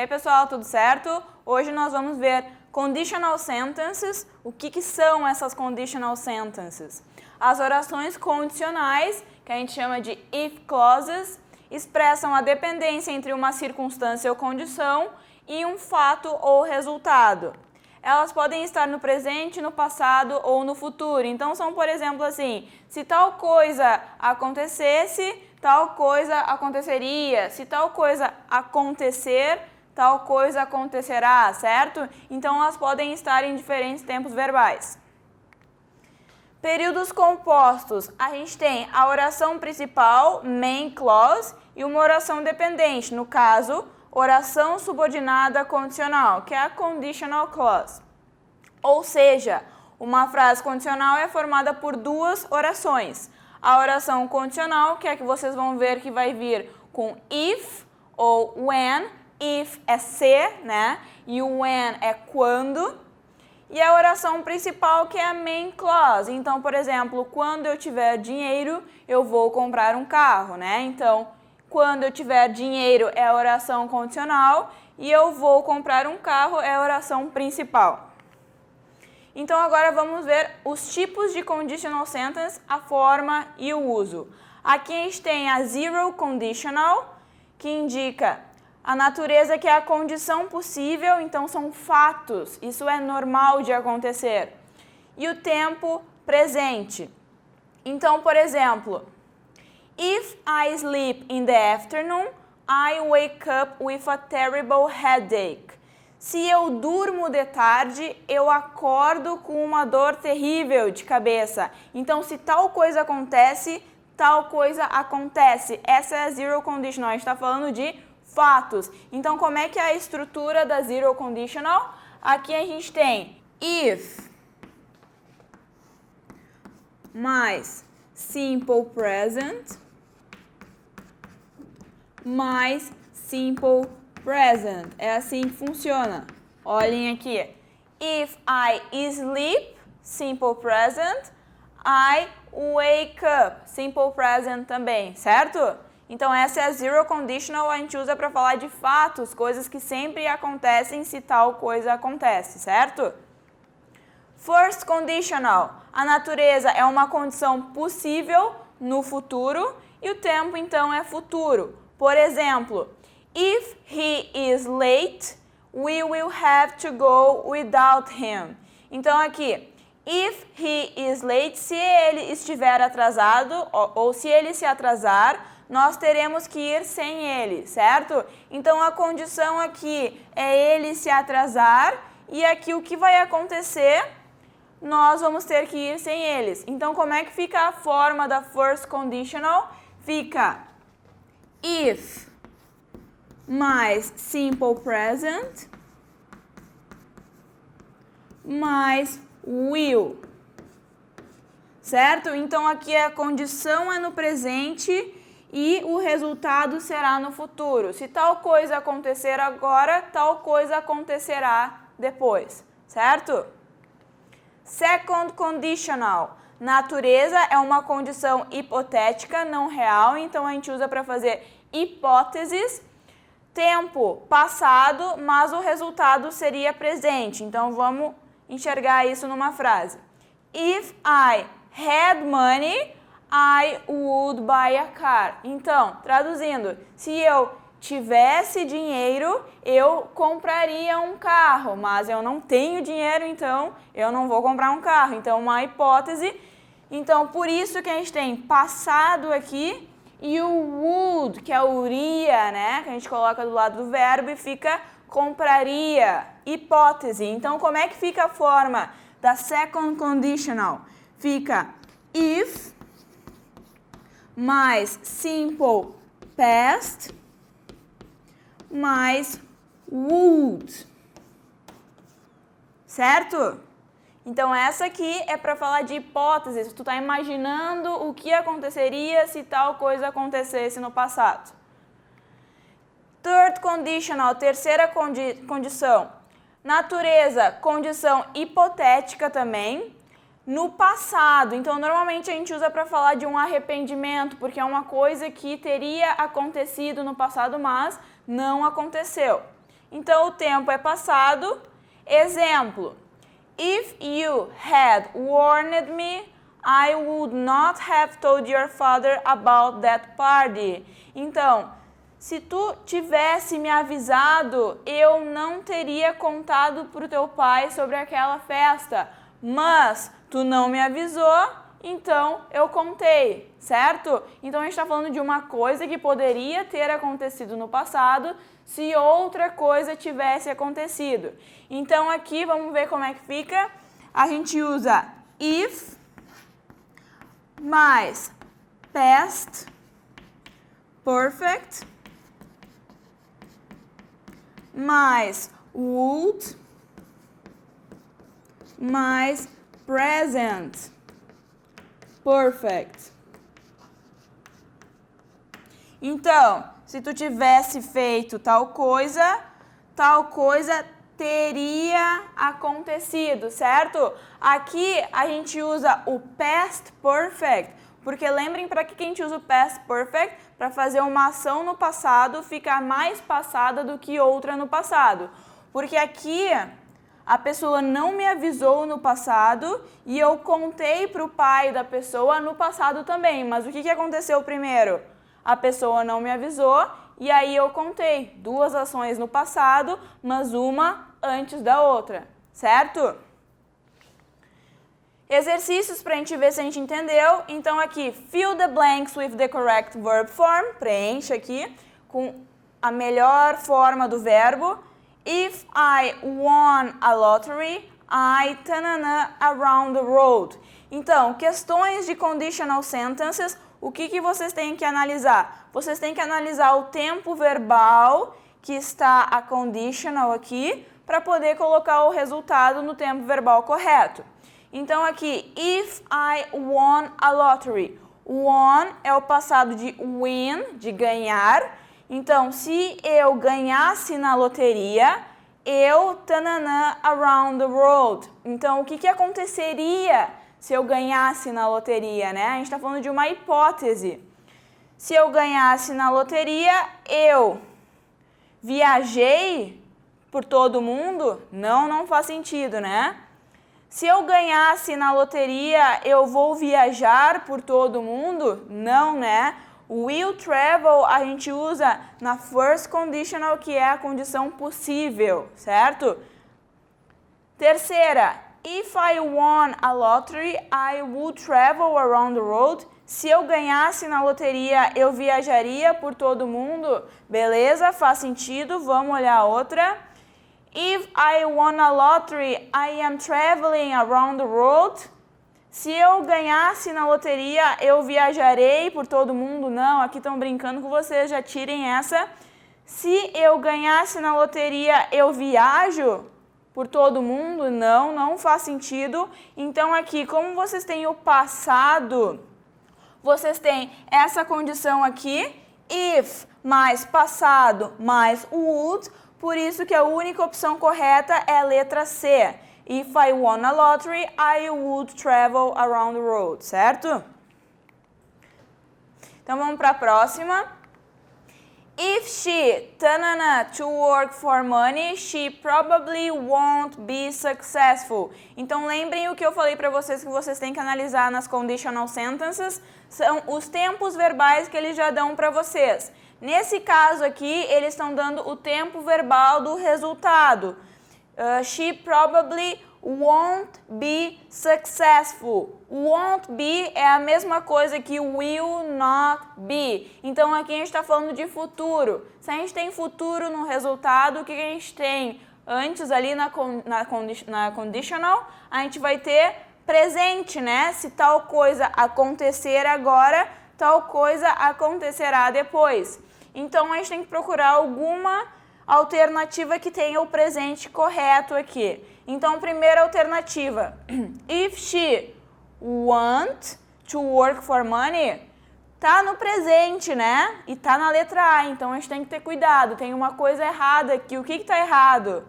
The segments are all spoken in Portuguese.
aí, pessoal, tudo certo? Hoje nós vamos ver conditional sentences. O que são essas conditional sentences? As orações condicionais, que a gente chama de if clauses, expressam a dependência entre uma circunstância ou condição e um fato ou resultado. Elas podem estar no presente, no passado ou no futuro. Então, são, por exemplo, assim, se tal coisa acontecesse, tal coisa aconteceria. Se tal coisa acontecer, tal coisa acontecerá, certo? Então, elas podem estar em diferentes tempos verbais. Períodos compostos. A gente tem a oração principal, main clause, e uma oração dependente, no caso, oração subordinada condicional, que é a conditional clause. Ou seja, uma frase condicional é formada por duas orações. A oração condicional, que é a que vocês vão ver que vai vir com if ou when. If é se, né? E o when é quando. E a oração principal, que é a main clause. Então, por exemplo, quando eu tiver dinheiro, eu vou comprar um carro, né? Então, quando eu tiver dinheiro é a oração condicional e eu vou comprar um carro é a oração principal. Então, agora vamos ver os tipos de conditional sentence, a forma e o uso. Aqui a gente tem a zero conditional, que indica a natureza, que é a condição possível, então são fatos, isso é normal de acontecer. E o tempo presente. Então, por exemplo, if I sleep in the afternoon, I wake up with a terrible headache. Se eu durmo de tarde, eu acordo com uma dor terrível de cabeça. Então, se tal coisa acontece, tal coisa acontece. Essa é a zero conditional, a gente está falando de fatos. Então, como é que é a estrutura da zero conditional? Aqui a gente tem if mais simple present mais simple present. É assim que funciona. Olhem aqui. If I sleep, simple present. I wake up, simple present também, certo? Então, essa é a zero conditional, a gente usa para falar de fatos, coisas que sempre acontecem se tal coisa acontece, certo? First conditional, a natureza é uma condição possível no futuro e o tempo, então, é futuro. Por exemplo, if he is late, we will have to go without him. Então, aqui, if he is late, se ele estiver atrasado ou se ele se atrasar, nós teremos que ir sem ele, certo? Então, a condição aqui é ele se atrasar e aqui o que vai acontecer, nós vamos ter que ir sem eles. Então, como é que fica a forma da first conditional? Fica if mais simple present mais will, certo? Então, aqui a condição é no presente e o resultado será no futuro. Se tal coisa acontecer agora, tal coisa acontecerá depois, certo? Second conditional. Natureza é uma condição hipotética, não real, então a gente usa para fazer hipóteses. Tempo, passado, mas o resultado seria presente. Então, vamos enxergar isso numa frase. If I had money, I would buy a car. Então, traduzindo, se eu tivesse dinheiro, eu compraria um carro, mas eu não tenho dinheiro, então eu não vou comprar um carro. Então, uma hipótese. Então, por isso que a gente tem passado aqui e o would, que é o iria, né? Que a gente coloca do lado do verbo e fica compraria. Hipótese. Então, como é que fica a forma da second conditional? Fica if mais simple past mais would, certo? Então, essa aqui é para falar de hipóteses. Tu está imaginando o que aconteceria se tal coisa acontecesse no passado. Third conditional, terceira condição. Natureza, condição hipotética também. No passado, então normalmente a gente usa para falar de um arrependimento, porque é uma coisa que teria acontecido no passado, mas não aconteceu. então o tempo é passado. Exemplo: If you had warned me, I would not have told your father about that party. Então, se tu tivesse me avisado, eu não teria contado para o teu pai sobre aquela festa. Mas tu não me avisou, então eu contei, certo? Então a gente está falando de uma coisa que poderia ter acontecido no passado se outra coisa tivesse acontecido. Então aqui vamos ver como é que fica. A gente usa if mais past perfect mais would mais present perfect. Então, se tu tivesse feito tal coisa teria acontecido, certo? Aqui a gente usa o past perfect, porque lembrem para que a gente usa o past perfect? Para fazer uma ação no passado ficar mais passada do que outra no passado. Porque aqui a pessoa não me avisou no passado e eu contei para o pai da pessoa no passado também. Mas o que aconteceu primeiro? A pessoa não me avisou e aí eu contei duas ações no passado, mas uma antes da outra, certo? Exercícios para a gente ver se a gente entendeu. Então aqui, fill the blanks with the correct verb form. Preencha aqui com a melhor forma do verbo. If I won a lottery, I tanana around the road. Então, questões de conditional sentences, o que vocês têm que analisar? Vocês têm que analisar o tempo verbal que está a conditional aqui para poder colocar o resultado no tempo verbal correto. Então aqui, if I won a lottery. Won é o passado de win, de ganhar. Então, se eu ganhasse na loteria, eu tananã around the road. Então, o que aconteceria se eu ganhasse na loteria, né? A gente está falando de uma hipótese. Se eu ganhasse na loteria, eu viajei por todo mundo? Não faz sentido, né? Se eu ganhasse na loteria, eu vou viajar por todo mundo? Não, né? Will travel a gente usa na first conditional, que é a condição possível, certo? Terceira, if I won a lottery, I would travel around the road. Se eu ganhasse na loteria, eu viajaria por todo mundo? Beleza, faz sentido, vamos olhar a outra. If I won a lottery, I am traveling around the world. Se eu ganhasse na loteria, eu viajarei por todo mundo? Não, aqui estão brincando com vocês, já tirem essa. Se eu ganhasse na loteria, eu viajo por todo mundo? Não faz sentido. Então aqui, como vocês têm o passado, vocês têm essa condição aqui, if mais passado mais would. Por isso que a única opção correta é a letra C. If I won a lottery, I would travel around the road, certo? Então vamos para a próxima. If she tanana to work for money, she probably won't be successful. Então lembrem o que eu falei para vocês que vocês têm que analisar nas conditional sentences, são os tempos verbais que eles já dão para vocês. Nesse caso aqui, eles estão dando o tempo verbal do resultado. She probably won't be successful. Won't be é a mesma coisa que will not be. Então aqui a gente está falando de futuro. Se a gente tem futuro no resultado, o que a gente tem antes ali na conditional? A gente vai ter presente, né? Se tal coisa acontecer agora, tal coisa acontecerá depois. Então a gente tem que procurar alguma alternativa que tenha o presente correto aqui. Então, primeira alternativa, if she want to work for money, tá no presente, né? E tá na letra A, então a gente tem que ter cuidado, tem uma coisa errada aqui. O que tá errado?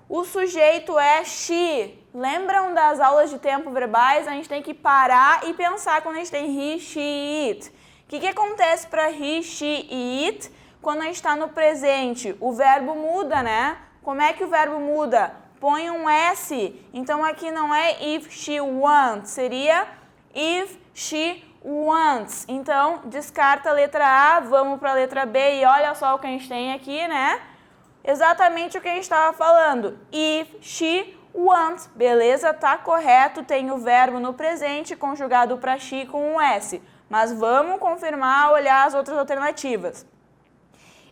O sujeito é she. Lembram das aulas de tempo verbais? A gente tem que parar e pensar quando a gente tem he, she, it. O que acontece para he, she e it? quando a gente está no presente, o verbo muda, né? Como é que o verbo muda? Põe um S. Então, aqui não é if she wants, seria if she wants. Então, descarta a letra A, vamos para a letra B e olha só o que a gente tem aqui, né? Exatamente o que a gente estava falando. If she wants. Beleza? Tá correto, tem o verbo no presente conjugado para she com um S. Mas vamos confirmar, olhar as outras alternativas.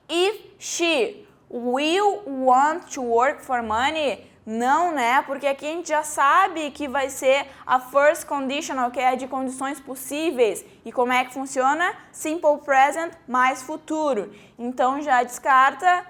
If she will want to work for money, não, né? Porque aqui a gente já sabe que vai ser a first conditional, que é a de condições possíveis. E como é que funciona? Simple present mais futuro. Então já descarta.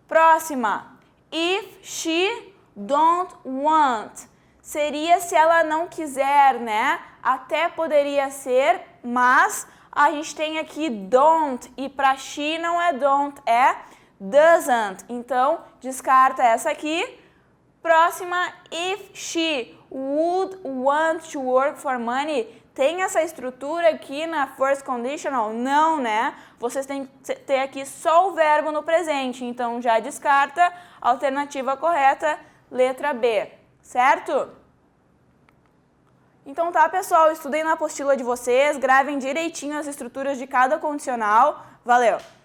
Próxima. If she don't want. Seria se ela não quiser, né? Até poderia ser, mas a gente tem aqui don't e para she não é don't, é doesn't. Então, descarta essa aqui. Próxima, if she would want to work for money, tem essa estrutura aqui na first conditional? Não, né? Vocês têm que ter aqui só o verbo no presente, então já descarta. Alternativa correta, letra B, certo? Então tá, pessoal, estudem na apostila de vocês, gravem direitinho as estruturas de cada condicional. Valeu!